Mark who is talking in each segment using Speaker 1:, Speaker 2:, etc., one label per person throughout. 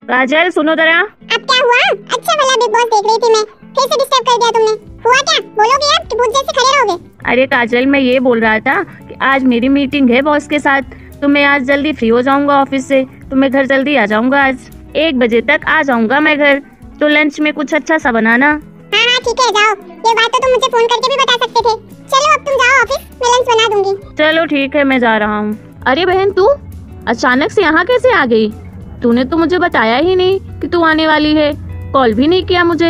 Speaker 1: काजल सुनो जरा।
Speaker 2: अब क्या हुआ? अच्छा भला बिग बॉस देख रही थी मैं, फिर से डिस्टर्ब कर दिया तुमने। हुआ क्या? बोलोगे आप कि भूत जैसे खड़े रहोगे?
Speaker 1: अरे काजल, मैं ये बोल रहा था कि आज मेरी मीटिंग है बॉस के साथ, तो मैं आज जल्दी फ्री हो जाऊंगा ऑफिस से, तो मैं घर जल्दी आ जाऊंगा। आज 1 बजे तक आ जाऊंगा मैं घर, तो लंच में कुछ अच्छा सा बनाना।
Speaker 2: हाँ हाँ ठीक है, जाओ। ये बात तो तुम मुझे फोन करके भी बता सकते थे। चलो अब तुम जाओ ऑफिस, मैं लंच बना दूंगी।
Speaker 1: चलो ठीक है, मैं जा रहा हूँ। अरे बहन, तू अचानक से यहाँ कैसे आ गई? तूने तो मुझे बताया ही नहीं कि तू आने वाली है, कॉल भी नहीं किया मुझे।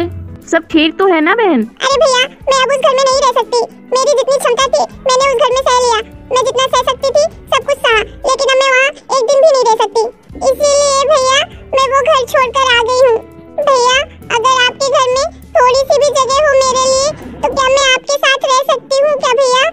Speaker 1: सब ठीक तो है ना बहन?
Speaker 2: अरे भैया, मैं अब उस घर में नहीं रह सकती। मेरी जितनी क्षमता थी मैंने उस घर में सह लिया। मैं जितना सह सकती थी सब कुछ सहा, लेकिन अब मैं वहाँ एक दिन भी नहीं रह सकती। इसीलिए भैया मैं वो घर छोड़कर आ गई हूँ। भैया, अगर आपके घर में थोड़ी सी भी जगह हो मेरे लिए, तो क्या मैं आपके साथ रह सकती हूँ क्या भैया?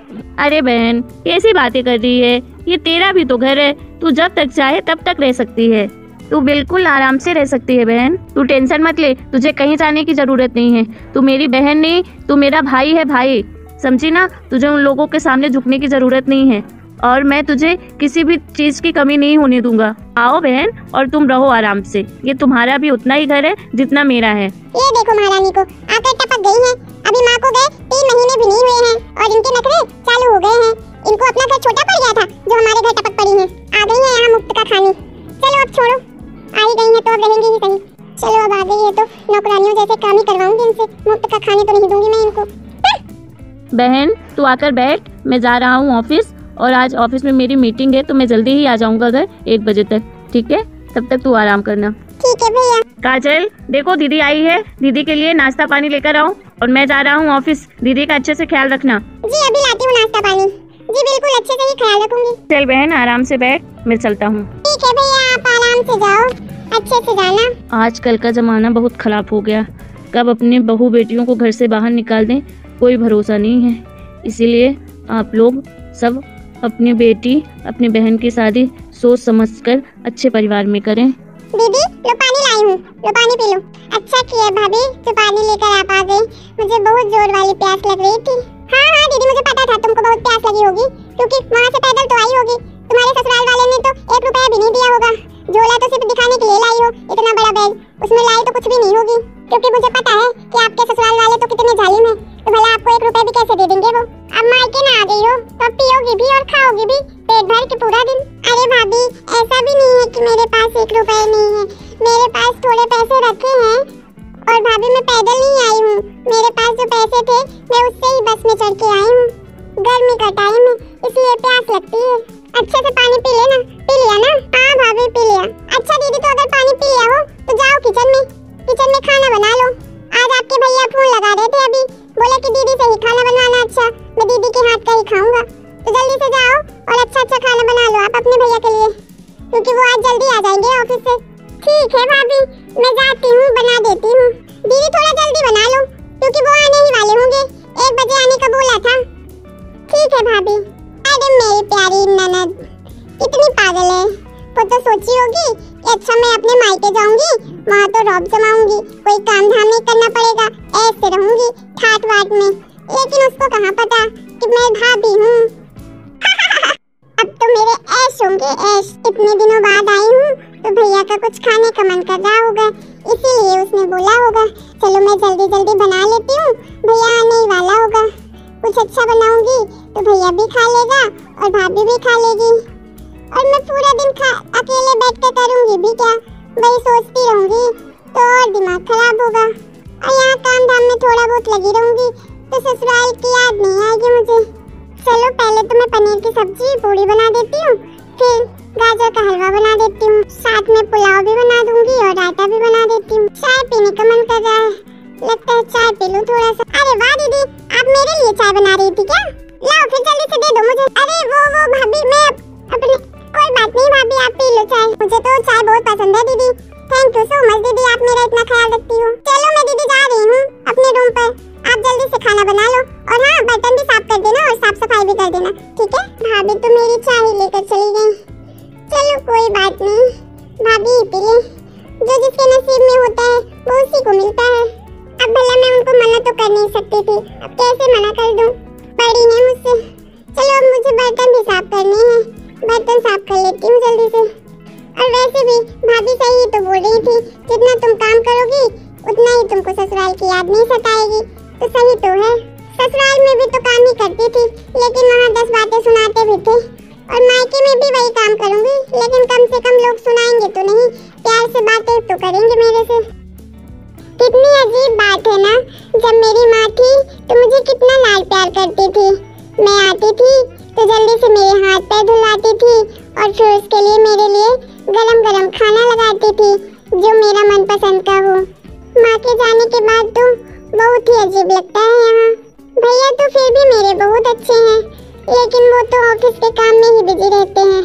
Speaker 1: अरे बहन, कैसी बातें कर रही है? ये तेरा भी तो घर है, तू जब तक चाहे तब तक रह सकती है। तू बिल्कुल आराम से रह सकती है बहन, तू टेंशन मत ले। तुझे कहीं जाने की जरूरत नहीं है। तू मेरी बहन नहीं, तू मेरा भाई है, भाई, समझी ना? तुझे उन लोगों के सामने झुकने की जरूरत नहीं है, और मैं तुझे किसी भी चीज की कमी नहीं होने दूंगा। आओ बहन, और तुम रहो आराम से। ये तुम्हारा भी उतना ही घर है जितना मेरा है।
Speaker 2: ये देखो महारानी को आकर टपक गई हैं। अभी माँ को गए 3 महीने भी नहीं हुए हैं और इनके नखरे चालू हो गए हैं। इनको अपना घर छोटा पड़ गया था जो हमारे घर टपक पड़ी हैं। आ गई हैं यहाँ मुफ्त का खानी। चलो अब छोड़ो, आ ही गई हैं तो अब रहेंगी ही सही। चलो अब आ गई है तो नौकरानियों जैसे काम ही करवाऊंगी इनसे। मुफ्त का खाने तो नहीं दूंगी मैं इनको।
Speaker 1: बहन तू आकर बैठ, मैं जा रहा हूँ ऑफिस, और आज ऑफिस में मेरी मीटिंग है, तो मैं जल्दी ही आ जाऊंगा घर 1 बजे तक, ठीक है? तब तक तू आराम करना।
Speaker 2: ठीक है भैया।
Speaker 1: काजल देखो, दीदी आई है, दीदी के लिए नाश्ता पानी लेकर आओ, और मैं जा रहा हूँ ऑफिस। दीदी का अच्छे से ख्याल रखना।
Speaker 2: जी अभी लाती हूँ नाश्ता पानी। जी बिल्कुल अच्छे से ही ख्याल रखूंगी।
Speaker 1: चल बहन, आराम से बैठ, मैं चलता हूँ।
Speaker 2: ठीक है भैया, आप आराम से जाओ, अच्छे से जाना।
Speaker 1: आजकल का जमाना बहुत खराब हो गया, कब अपनी बहू बेटियों को घर से बाहर निकाल दें कोई भरोसा नहीं है। इसीलिए आप लोग सब अपनी बेटी, अपनी बहन की शादी सोच समझकर अच्छे परिवार में करें।
Speaker 2: दीदी लो पानी लाई हूँ, लो पानी पी लो। अच्छा किया भाभी जो पानी लेकर आप आ गई, मुझे बहुत जोर वाली प्यास लग रही थी। हाँ हाँ दीदी, मुझे पता था तुमको बहुत प्यास लगी होगी, क्योंकि वहाँ से पैदल तो आई होगी। तुम्हारे ससुराल वाले ने तो 1 रुपया भी नहीं दिया होगा। झोला तो सिर्फ दिखाने के लिए लाई हो, इतना बड़ा बैग, उसमें लाई तो कुछ भी नहीं होगी, क्योंकि मुझे पता है कि आपके ससुराल वाले तो कितने जालिम हैं। तो भला आपको 1 रुपया भी कैसे दे देंगे वो? अब मायके ना आ गई हो तो पियोगी भी और खाओगी भी पेट भर के पूरा दिन। अरे भाभी, ऐसा भी नहीं है कि मेरे पास 1 रुपया नहीं है, मेरे पास थोड़े पैसे रखे हैं। और भाभी मैं पैदल नहीं आई हूँ, मेरे पास जो पैसे थे मैं उससे ही बस में चढ़ के आई हूँ। गर्मी का टाइम है इसलिए प्यास लगती है। अच्छे से पानी पी लेना। पी लिया ना? हाँ भाभी पी लिया। अच्छा दीदी, तो अगर पानी पी लिया हो तो जाओ किचन में खाना बना लो। आज आपके भैया फोन लगा रहे थे अभी, बोले कि दीदी से ही खाना बनवाना। अच्छा, मैं दीदी के हाथ का ही खाऊंगा, तो जल्दी से जाओ और अच्छा खाना बना लो आप अपने भैया के लिए, क्योंकि वो आज जल्दी आ जाएंगे ऑफिस से। ठीक है भाभी, मैं जाती हूँ, बना देती हूँ। दीदी थोड़ा जल्दी बना लो, क्योंकि वो आने ही वाले होंगे, 1 बजे आने का बोला था। ठीक है भाभी। अरे मेरी प्यारी ननद कितनी पागल है, वो तो सोची होगी कि अच्छा मैं अपने मायके जाऊंगी, वहाँ तो रौब जमाऊंगी, कोई काम धाम नहीं करना पड़ेगा, ऐसे रहूंगी ठाट बाट में। लेकिन उसको कहाँ पता कि मैं भाभी हूँ। अब तो मेरे ऐश होंगे ऐश। इतने दिनों बाद आई हूँ तो भैया का कुछ खाने का मन कर रहा होगा, इसीलिए उसने बोला होगा चलो मैं जल्दी जल्दी बना लेती हूँ, भैया आने ही वाला होगा। कुछ अच्छा बनाऊंगी तो भैया भी खा लेगा और भाभी भी खा लेगी, और मैं पूरा दिन अकेले बैठ कर करूंगी भी क्या? वही सोचती रहूंगी तो और दिमाग खराब होगा, और यहाँ काम धाम में थोड़ा बहुत लगी रहूंगी तो ससुराल की याद नहीं आएगी मुझे। चलो पहले तो मैं पनीर की सब्जी पूड़ी बना देती हूँ, फिर गाजर का हलवा बना देती हूँ, साथ में पुलाव भी बना दूंगी और रायता भी बना देती हूँ। चाय पीने का मन कर रहा है, लगता है चाय पी लूं थोड़ा सा। अरे वाह दीदी, आप मेरे लिए चाय बना रही थी क्या? लाओ फिर जल्दी से दे दो मुझे। अरे वो भाभी, मैं अपने कोई बात नहीं भाभी, आप पी लो चाय, मुझे तो चाय बहुत पसंद है दीदी। थैंक यू सो मच दीदी, आप मेरा इतना ख्याल रखती हो। चलो मैं दीदी जा रही हूँ अपने रूम पर, आप जल्दी से खाना बना लो, और हाँ बर्तन भी साफ कर देना और साफ सफाई भी कर देना, ठीक है? भाभी तो मेरी चाय लेकर चली गई। चलो कोई बात नहीं, भाभी पी ले, जो जिसके नसीब में होता है वो उसी को मिलता है। अब भला मैं उनको मना तो कर नहीं सकती थी, अब कैसे मना कर दूं? बड़ी है मुझसे। चलो अब मुझे बर्तन भी साफ करने हैं, बर्तन साफ कर लेती हूँ जल्दी से। और वैसे भी भाभी सही ही तो बोल रही थी, जितना तुम काम करोगी उतना ही तुमको ससुराल की याद नहीं सताएगी। तो सही तो है, ससुराल में भी तो काम ही करती थी, लेकिन वहाँ 10 बातें सुनाते भी थे। और मायके में भी वही काम करूंगी, लेकिन कम से कम लोग सुनाएंगे तो नहीं, प्यार से बातें तो करेंगे मेरे से। कितनी अजीब बात है ना, जब मेरी माँ थी तो मुझे कितना लाड प्यार करती थी। मैं आती थी तो जल्दी से मेरे हाथ पैर धुलाती थी और फिर उसके लिए मेरे लिए गरम गरम खाना लगाती थी, जो मेरा मनपसंद का हो। माँ के जाने के बाद तो बहुत ही अजीब लगता है यहाँ। भैया तो फिर भी मेरे बहुत अच्छे हैं, लेकिन वो तो ऑफिस के काम में ही बिजी रहते हैं।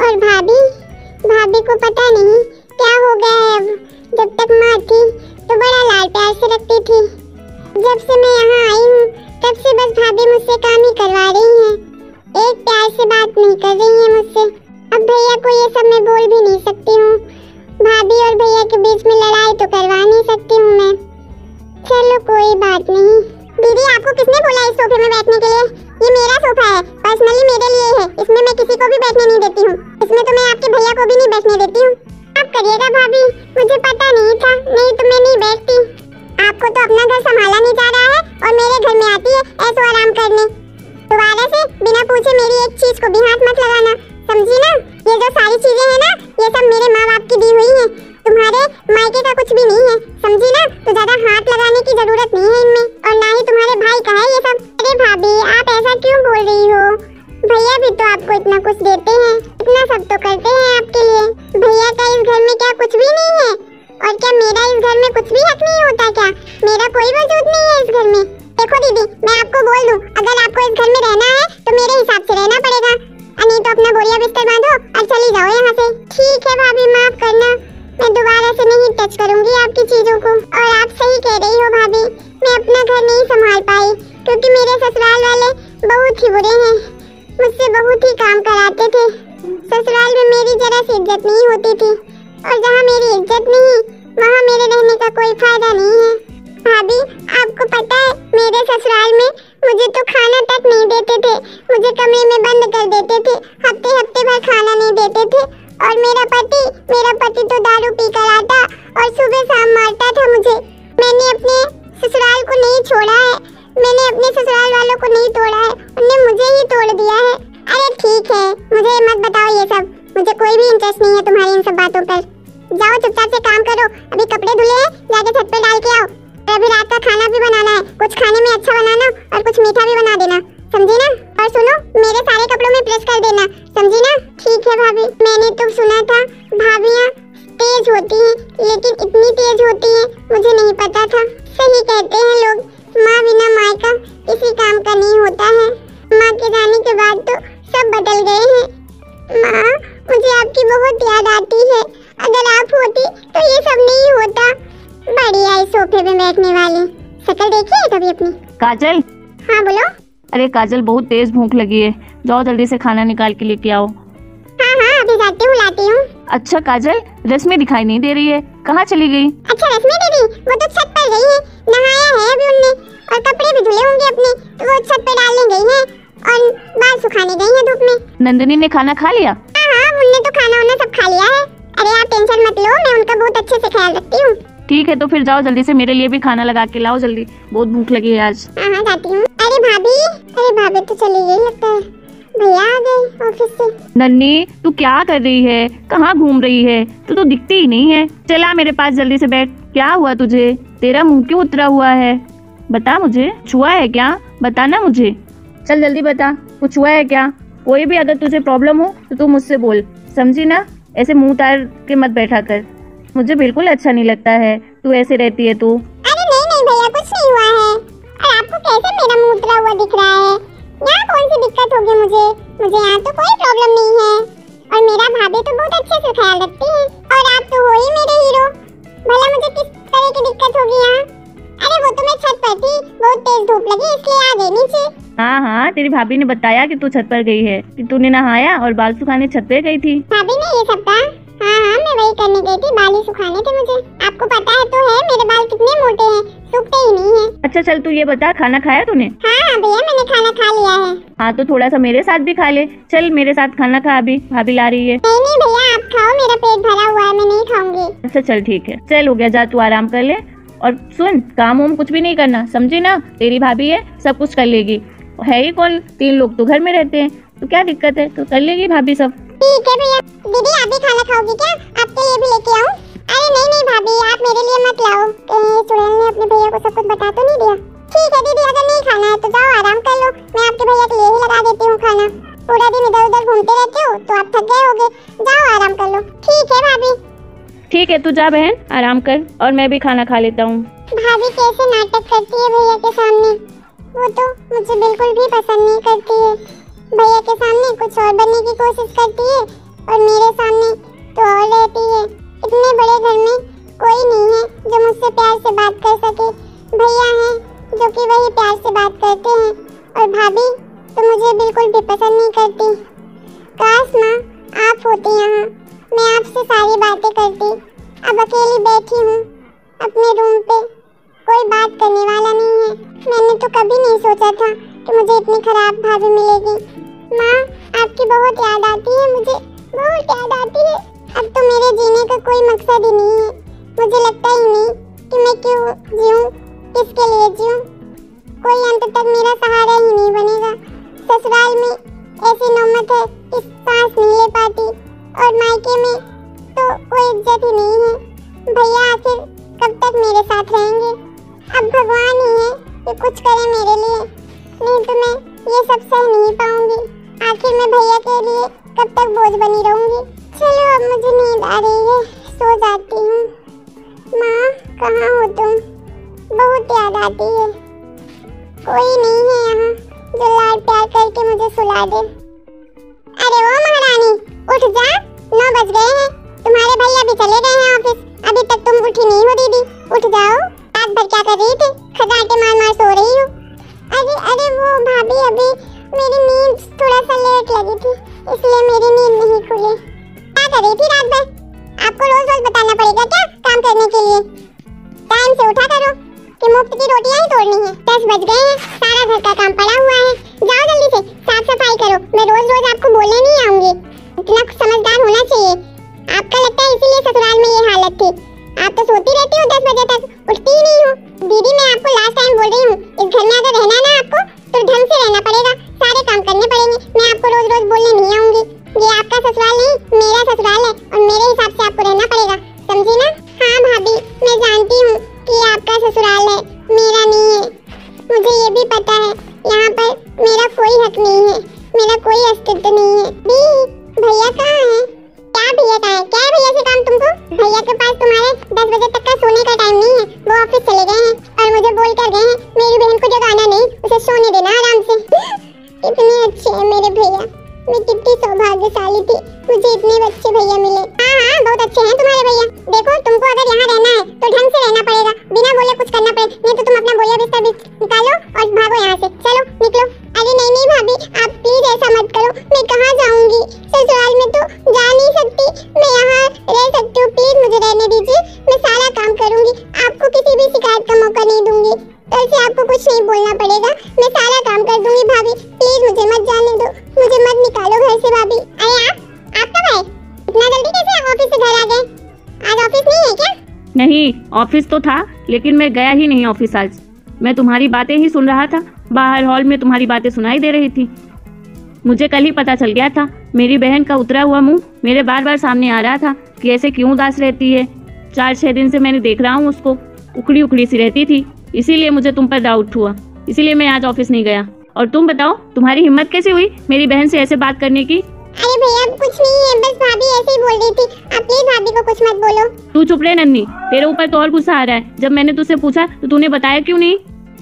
Speaker 2: और भाभी को पता नहीं क्या हो गया है अब। जब तक माँ थी तो बड़ा लाड प्यार से रखती थी। जब से मैं यहाँ आई हूँ तब से बस भाभी मुझसे काम ही करवा रही हैं, एक प्यार से बात नहीं कर रही है मुझसे। अब भैया को ये सब मैं बोल भी नहीं सकती हूँ, भाभी और भैया के बीच में लड़ाई तो करवा नहीं सकती हूँ मैं। चलो कोई बात नहीं। दीदी आपको किसने बोला इस सोफे में बैठने के लिए? ये मेरा सोफा है, पर्सनली मेरे लिए है, इसमें मैं किसी को भी बैठने नहीं देती हूँ। इसमें तो मैं आपके भैया को भी नहीं बैठने देती हूँ। आप करिएगा भाभी, मुझे पता नहीं था, नहीं तो मैं नहीं बैठती। आपको तो अपना घर संभाला नहीं जा रहा है और मेरे घर में आती है ऐसो आराम करने। दोबारा से बिना पूछे मेरी एक चीज को भी हाथ मत लगाना, समझी ना? ये जो सारी चीजें हैं ना, ये सब मेरे माँ बाप की दी हुई हैं, तुम्हारे मायके का कुछ भी नहीं है, समझी ना? तो ज्यादा हाथ लगाने की जरूरत नहीं है इनमें, और ना ही तुम्हारे भाई का है ये सब। अरे भाभी आप ऐसा क्यों बोल रही हो? भैया भी तो आपको इतना कुछ देते हैं, इतना सब तो करते हैं आपके लिए। भैया का इस घर में क्या कुछ भी नहीं है? और क्या मेरा इस घर में कुछ भी हक नहीं होता क्या? मेरा कोई वजूद नहीं है इस घर में। देखो दीदी, मैं आपको बोल दूं, अगर आपको इस घर में रहना है तो मेरे हिसाब से रहना पड़ेगा, नहीं तो अपना बोरिया बिस्तर बांधो और चली जाओ यहाँ से। ठीक है भाभी, माफ करना, मैं दोबारा से नहीं टच करूंगी आपकी चीजों को। और आप सही कह रही हो भाभी, मैं अपना घर नहीं संभाल पाई, क्योंकि मेरे ससुराल वाले बहुत ही बुरे हैं, मुझसे बहुत ही काम कराते थे। ससुराल में मेरी जरा सी इज्जत नहीं होती थी, और जहाँ मेरी इज्जत नहीं वहाँ मेरे रहने का कोई फायदा नहीं है। भाभी आपको पता है, मेरे ससुराल में मुझे तो खाना तक नहीं देते थे, मुझे कमरे में बंद कर देते थे, हफ्ते हफ्ते भर खाना नहीं देते थे। और मेरा पति तो दारू पी कर आता और सुबह शाम मारता था मुझे। मैंने अपने ससुराल को नहीं छोड़ा है, मैंने अपने ससुराल वालों को नहीं तोड़ा है, उन्होंने मुझे ही तोड़ दिया है। अरे ठीक है, मुझे मत बताओ ये सब, मुझे कोई भी इंटरेस्ट नहीं है तुम्हारी इन सब बातों पर। जाओ चुपचाप से काम करो, अभी कपड़े धुले हैं, जाके छत पे डाल के आओ। अभी रात का खाना भी बनाना है, कुछ खाने में अच्छा बनाना और कुछ मीठा भी बना देना, समझी ना? और सुनो, मेरे सारे कपड़ों में प्रेस कर देना, समझी ना? ठीक है भाभी। मैंने तो सुना था भाभियाँ तेज होती हैं, लेकिन इतनी तेज होती हैं मुझे नहीं पता था। सही कहते हैं लोग, माँ बिना मायका किसी काम का नहीं होता है। माँ के जाने के बाद तो सब बदल गए हैं। माँ, मुझे आपकी बहुत याद आती है, अगर आप होती तो ये सब नहीं होता। बढ़िया इस सोफे पे बैठने वाली, शक्ल देखी है कभी अपनी?
Speaker 1: काजल।
Speaker 2: हाँ बोलो।
Speaker 1: अरे काजल, बहुत तेज भूख लगी है, जाओ जल्दी से खाना निकाल के लेके आओ।
Speaker 2: हाँ हाँ अभी जाती हूँ, लाती हूँ।
Speaker 1: अच्छा काजल, रश्मि दिखाई नहीं दे रही है, कहाँ चली गई?
Speaker 2: अच्छा रश्मि दीदी, वो तो छत पर गई है, नहाया है अभी उनने, और कपड़े भी धुले होंगे अपने, तो वो छत पे डालने गई है और बाल सुखाने गई है धूप में।
Speaker 1: नंदिनी ने खाना खा लिया?
Speaker 2: हाँ, उनने तो खाना उन्हें सब खा लिया है। अरे आप टेंशन मत लो, मैं उनका बहुत अच्छे से ख्याल रखती हूँ।
Speaker 1: ठीक है, तो फिर जाओ जल्दी से मेरे लिए भी खाना लगा के लाओ, जल्दी, बहुत भूख लगी है आज।
Speaker 2: हाँ जाती हूँ। अरे भाभी तो चली गई लगता है, भैया आ गए ऑफिस से।
Speaker 1: नन्नी, तू क्या कर रही है? कहाँ घूम रही है? तू तो दिखती ही नहीं है। चला मेरे पास जल्दी से बैठ। क्या हुआ तुझे? तेरा मुंह क्यों उतरा हुआ है? बता मुझे, छुआ है क्या? बताना मुझे, चल जल्दी बता, कुछ हुआ है क्या? कोई भी अगर तुझे प्रॉब्लम हो तो तू मुझसे बोल, समझी ना? ऐसे मुंह उतार के मत बैठा कर, मुझे बिल्कुल अच्छा नहीं लगता है तू ऐसे रहती है तो।
Speaker 2: अरे नहीं भैया, कुछ नहीं हुआ है। और आपको कैसे मेरा मुंह उतरा हुआ दिख रहा है? यहाँ कौन सी दिक्कत होगी मुझे यहाँ तो कोई प्रॉब्लम नहीं है, और मेरा भाभी तो बहुत अच्छे से ख्याल रखती है, और आप तो हो ही मेरे हीरो। भला मुझे किस तरह की दिक्कत होगी यहाँ? अरे वो तो मैं छत पर थी, बहुत तेज धूप लगी इसलिए आ गई नीचे।
Speaker 1: हाँ, तेरी भाभी ने बताया कि तू छत पर गई है, कि तूने नहाया और बाल सुखाने छत पे गई थी।
Speaker 2: भाभी ने ये सब कहा? हाँ, मैं वही करने गई थी, बाल ही सुखाने थे मुझे। आपको पता है तो है मेरे बाल कितने मोटे हैं, सूखते ही नहीं है।
Speaker 1: अच्छा चल, तू ये बता, खाना खाया तूने?
Speaker 2: हाँ भैया, मैंने खाना खा लिया है।
Speaker 1: हाँ तो थोड़ा सा मेरे साथ भी खा ले। चल मेरे साथ खाना खा, अभी भाभी ला रही है।
Speaker 2: नहीं नहीं भैया आप खाओ, मेरा पेट भरा हुआ है, मैं नहीं खाऊंगी।
Speaker 1: अच्छा चल ठीक है, चल हो गया, जा तू आराम कर ले। और सुन, काम वाम कुछ भी नहीं करना, समझी ना? तेरी भाभी है, सब कुछ कर लेगी। है ही कौन, 3 लोग तो घर में रहते हैं, तो क्या दिक्कत है, तो कर लेगी भाभी सब।
Speaker 2: ठीक है भैया। दीदी आप भी खाना खाओगी क्या? आपके लिए भी लेके आऊं? अरे नहीं नहीं भाभी आप मेरे लिए मत लाओ, कहीं चुड़ैल ने अपने भैया को सब कुछ बता तो नहीं दिया। ठीक है दीदी, अगर नहीं खाना है तो जाओ आराम कर लो, मैं आपके भैया के लिए ही लगा देती हूँ खाना। पूरा दिन इधर उधर घूमते रहते हो तो आप थक गए होगे, जाओ आराम कर लो। ठीक है भाभी।
Speaker 1: ठीक है, तू जा बहन आराम कर, और मैं भी खाना खा लेता हूँ।
Speaker 2: भाभी कैसे नाटक करती है भैया के सामने, वो तो मुझे बिल्कुल भी पसंद नहीं करती है। भैया के सामने कुछ और बनने की कोशिश करती है और मेरे सामने तो और रहती है। इतने बड़े घर में कोई नहीं है जो मुझसे प्यार से बात कर सके। भैया हैं जो कि वही प्यार से बात करते हैं, और भाभी तो मुझे बिल्कुल भी पसंद नहीं करती। काश माँ आप होती यहाँ, मैं आपसे सारी बातें करती। अब अकेली बैठी हूँ अपने रूम पे, कोई बात करने वाला नहीं है। मैंने तो कभी नहीं सोचा था कि मुझे इतनी खराब भाभी मिलेगी। माँ आपकी बहुत याद आती है, मुझे बहुत याद आती है। अब तो मेरे जीने का कोई मकसद ही नहीं है, मुझे लगता ही नहीं कि मैं क्यों जीऊँ, किसके लिए जीऊँ। कोई अंत तक मेरा सहारा ही नहीं बनेगा। ससुराल में ऐसी नौबत है कि सांस नहीं ले पाती, और मायके में तो कोई इज्जत ही नहीं है। भैया आखिर कब तक मेरे साथ रहेंगे? अब भगवान ही है कि कुछ करे मेरे लिए, नहीं तो मैं ये सब सह नहीं पाऊंगी। आखिर मैं भैया के लिए कब तक बोझ बनी रहूंगी। चलो अब मुझे नींद आ रही है, सो जाती हूँ। माँ कहाँ हो तुम? बहुत याद आती है। कोई नहीं है यहाँ जो लाड प्यार करके मुझे सुला दे। अरे ओ महारानी उठ जा, 9 बज गए हैं, तुम्हारे भैया भी चले गए हैं ऑफिस, अभी तक तुम उठी नहीं हो दीदी, उठ जाओ। रात भर क्या कर रही थी? खजाके मार मार सो रही हो। अरे अरे वो भाभी अभी मेरी नींद थोड़ा सा लेट लगी थी, इसलिए मेरी नींद नहीं खुली। क्या कर रही थी रात भर? आपको रोज रोज बताना पड़ेगा क्या काम करने के लिए? टाइम से उठा करो कि मुफ्त की रोटियां ही तोड़नी है। 10 बज गए हैं, सारा घर का काम पड़ा हुआ है, जाओ जल्दी से साफ सफाई करो। मैं रोज रोज आपको बोलने नहीं आऊंगी, इतना समझदार होना चाहिए। आपका लगता है इसीलिए ससुराल में ये हालत थी। आप तो सोती रहती हो 10 बजे तक, उठती ही नहीं हो। दीदी मैं आपको लास्ट टाइम बोल रही हूँ, इस घर में अगर रहना है ना आपको तो ढंग से रहना पड़ेगा, सारे काम करने पड़ेंगे। मैं आपको रोज रोज बोलने नहीं आऊंगी, ये आपका ससुराल नहीं मेरा ससुराल है, और मेरे हिसाब से आपको रहना पड़ेगा, समझी ना? हाँ भाभी मैं जानती हूँ कि आपका ससुराल है, मेरा नहीं है। मुझे ये भी पता है यहाँ पर मेरा कोई हक नहीं है, मेरा कोई अस्तित्व नहीं है। भैया कहाँ है? क्या भैया कहाँ है? क्या है भैया से काम तुमको? भैया के पास तुम्हारे 10 बजे तक का सोने का टाइम नहीं है, वो ऑफिस चले गए हैं और मुझे बोल कर गए हैं मेरी बहन को जगाना नहीं, उसे सोने देना आराम से। कितने अच्छे हैं मेरे भैया, मैं कितनी सौभाग्यशाली थी, मुझे इतने अच्छे भैया मिले। हाँ बहुत अच्छे हैं तुम्हारे भैया। देखो तुमको अगर यहाँ रहना है तो ढंग से रहना पड़ेगा, बिना बोले कुछ करना पड़ेगा, नहीं तो तुम अपना बोरिया बिस्तर निकालो और भागो यहाँ से, चलो निकलो। अरे नहीं नहीं भाभी आप प्लीज ऐसा मत करो, मैं कहाँ जाऊँगी? ससुराल में तो जा नहीं सकती, मैं यहाँ रह सकती हूँ, प्लीज मुझे रहने दीजिए, मैं सारा काम करूँगी, आपको किसी भी शिकायत का मौका नहीं दूंगी। ऐसे आपको कुछ नहीं बोलना पड़ेगा, मैं सारा काम कर दूंगी। भाभी प्लीज मुझे मत जाने दो, मुझे मत निकालो घर से। भाभी अरे आप कब आए? इतना जल्दी कैसे ऑफिस से घर आ गए? आज ऑफिस नहीं है क्या?
Speaker 1: नहीं ऑफिस तो था, लेकिन मैं गया ही नहीं ऑफिस आज। मैं तुम्हारी बातें ही सुन रहा था, बाहर हॉल में तुम्हारी बातें सुनाई दे रही थी। मुझे कल ही पता चल गया था, मेरी बहन का उतरा हुआ मुंह मेरे बार बार सामने आ रहा था कि ऐसे क्यों उदास रहती है। 4-6 दिन से मैंने देख रहा हूँ उसको, उखड़ी उखड़ी सी रहती थी, इसीलिए मुझे तुम पर डाउट हुआ, इसीलिए मैं आज ऑफिस नहीं गया। और तुम बताओ तुम्हारी हिम्मत कैसे हुई मेरी बहन से ऐसे बात करने की?
Speaker 2: अरे भैया कुछ नहीं है, बस भाभी ऐसे ही बोल रही थी, आप प्लीज भाभी को कुछ मत बोलो।
Speaker 1: तू चुप रहे नन्नी, तेरे ऊपर तो और गुस्सा आ रहा है। जब मैंने तुझसे पूछा तो तूने बताया क्यों नहीं?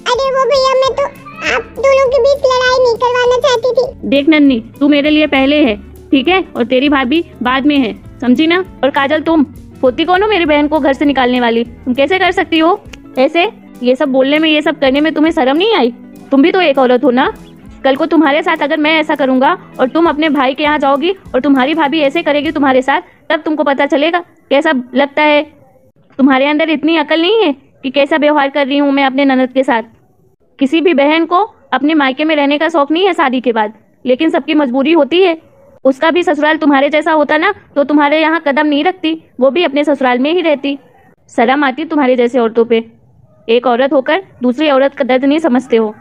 Speaker 2: अरे वो भैया मैं तो आप दोनों के बीच लड़ाई नहीं करवाना चाहती थी।
Speaker 1: देख नन्नी तू मेरे लिए पहले है, ठीक है, और तेरी भाभी बाद में है, समझी ना? और काजल तुम होती कौन हो मेरी बहन को घर से निकालने वाली? तुम कैसे कर सकती हो ऐसे? ये सब बोलने में, ये सब करने में तुम्हें शर्म नहीं आई? तुम भी तो एक औरत हो ना। कल को तुम्हारे साथ अगर मैं ऐसा करूंगा और तुम अपने भाई के यहाँ जाओगी और तुम्हारी भाभी ऐसे करेगी तुम्हारे साथ, तब तुमको पता चलेगा कैसा लगता है। तुम्हारे अंदर इतनी अकल नहीं है कि कैसा व्यवहार कर रही हूँ मैं अपने ननद के साथ। किसी भी बहन को अपने मायके में रहने का शौक नहीं है शादी के बाद, लेकिन सबकी मजबूरी होती है। उसका भी ससुराल तुम्हारे जैसा होता ना तो तुम्हारे यहाँ कदम नहीं रखती, वो भी अपने ससुराल में ही रहती। शर्म आती तुम्हारे जैसे औरतों पे। एक औरत होकर दूसरी औरत का दर्द नहीं समझते हो,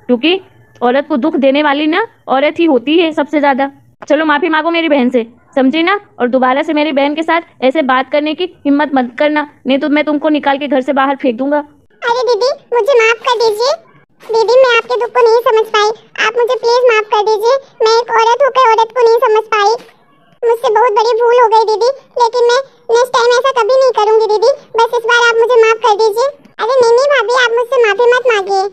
Speaker 1: क्योंकि औरत को दुख देने वाली ना औरत ही होती है सबसे ज्यादा। चलो माफी मांगो मेरी बहन से, समझी ना? और दोबारा से मेरी बहन के साथ ऐसे बात करने की हिम्मत मत करना, नहीं तो मैं तुमको निकाल के घर से बाहर फेंक दूंगा।
Speaker 2: अरे दीदी मुझे माफ कर दीजिए। दीदी मैं आपके दुख को नहीं समझ पाई, आप मुझे प्लीज माफ कर दीजिए। मैं एक औरत होकर औरत को नहीं समझ पाई, मुझसे बहुत बड़ी भूल हो गई दीदी, लेकिन मैं नेक्स्ट टाइम ऐसा कभी नहीं करूंगी दीदी। बस इस बार आप मुझे माफ कर दीजिए। अरे नहीं भाभी, आप मुझसे माफी मत मांगिए।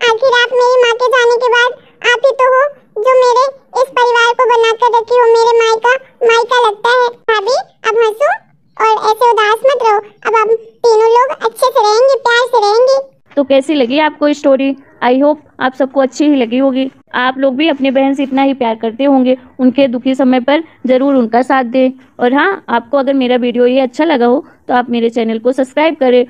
Speaker 2: आखिर आप मेरी माँ के जाने के बाद आप ही तो हो जो मेरे इस परिवार को बनाकर रखी हो, मेरे मायका लगता है। भाभी अब हंसो और ऐसे उदास मत रहो, अब आप तीनों लोग अच्छे से रहेंगे, प्यार से रहेंगे।
Speaker 1: तो कैसी लगी आपको स्टोरी? आई होप आप सबको अच्छी ही लगी होगी। आप लोग भी अपनी बहन से इतना ही प्यार करते होंगे, उनके दुखी समय पर जरूर उनका साथ दें। और हाँ, आपको अगर मेरा वीडियो ये अच्छा लगा हो तो आप मेरे चैनल को सब्सक्राइब करें